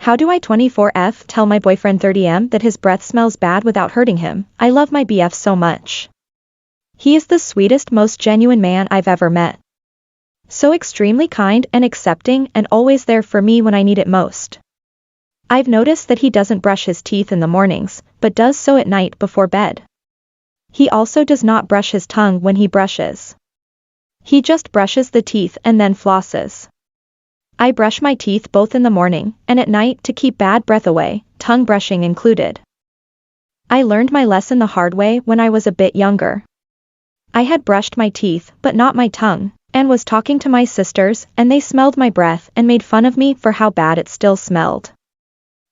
How do I 24F tell my boyfriend 30M that his breath smells bad without hurting him? I love my BF so much. He is the sweetest, most genuine man I've ever met. So extremely kind and accepting and always there for me when I need it most. I've noticed that he doesn't brush his teeth in the mornings, but does so at night before bed. He also does not brush his tongue when he brushes. He just brushes the teeth and then flosses. I brush my teeth both in the morning and at night to keep bad breath away, tongue brushing included. I learned my lesson the hard way when I was a bit younger. I had brushed my teeth but not my tongue, and was talking to my sisters and they smelled my breath and made fun of me for how bad it still smelled.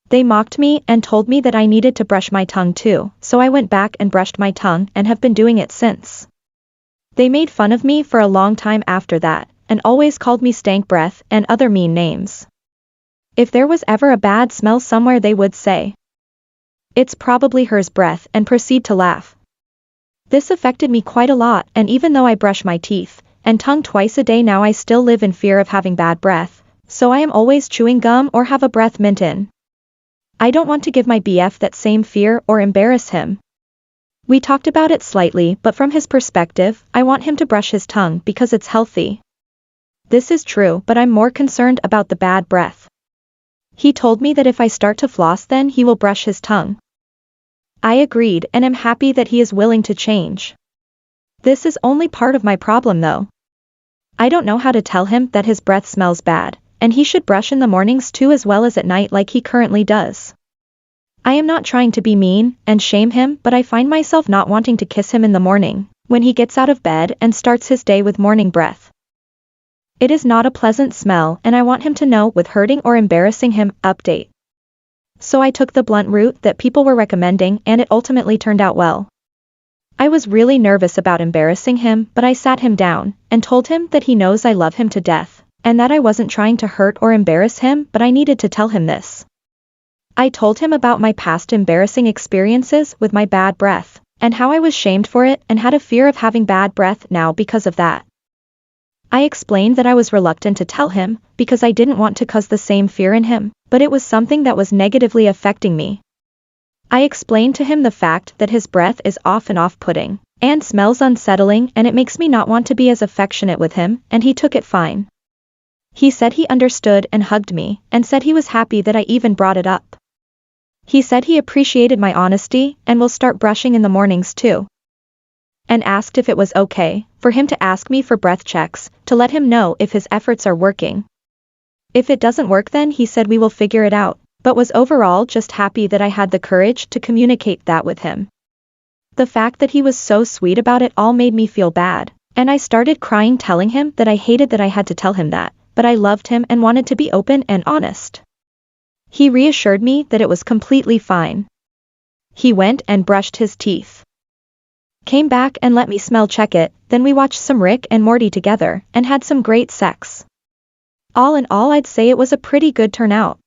They mocked me and told me that I needed to brush my tongue too, so I went back and brushed my tongue and have been doing it since. They made fun of me for a long time after that, and always called me stank breath and other mean names. If there was ever a bad smell somewhere they would say, "It's probably hers breath," and proceed to laugh. This affected me quite a lot, and even though I brush my teeth and tongue twice a day now, I still live in fear of having bad breath, so I am always chewing gum or have a breath mint in. I don't want to give my BF that same fear or embarrass him. We talked about it slightly, but from his perspective, I want him to brush his tongue because it's healthy. This is true, but I'm more concerned about the bad breath. He told me that if I start to floss then he will brush his tongue. I agreed and am happy that he is willing to change. This is only part of my problem though. I don't know how to tell him that his breath smells bad, and he should brush in the mornings too as well as at night like he currently does. I am not trying to be mean and shame him, but I find myself not wanting to kiss him in the morning, when he gets out of bed and starts his day with morning breath. It is not a pleasant smell and I want him to know with hurting or embarrassing him. Update. So I took the blunt route that people were recommending and it ultimately turned out well. I was really nervous about embarrassing him, but I sat him down and told him that he knows I love him to death, and that I wasn't trying to hurt or embarrass him, but I needed to tell him this. I told him about my past embarrassing experiences with my bad breath, and how I was shamed for it and had a fear of having bad breath now because of that. I explained that I was reluctant to tell him, because I didn't want to cause the same fear in him, but it was something that was negatively affecting me. I explained to him the fact that his breath is often off-putting, and smells unsettling, and it makes me not want to be as affectionate with him, and he took it fine. He said he understood and hugged me, and said he was happy that I even brought it up. He said he appreciated my honesty and will start brushing in the mornings too. And asked if it was okay for him to ask me for breath checks to let him know if his efforts are working. If it doesn't work then he said we will figure it out, but was overall just happy that I had the courage to communicate that with him. The fact that he was so sweet about it all made me feel bad, and I started crying telling him that I hated that I had to tell him that, but I loved him and wanted to be open and honest. He reassured me that it was completely fine. He went and brushed his teeth. Came back and let me smell check it, then we watched some Rick and Morty together and had some great sex. All in all I'd say it was a pretty good turnout.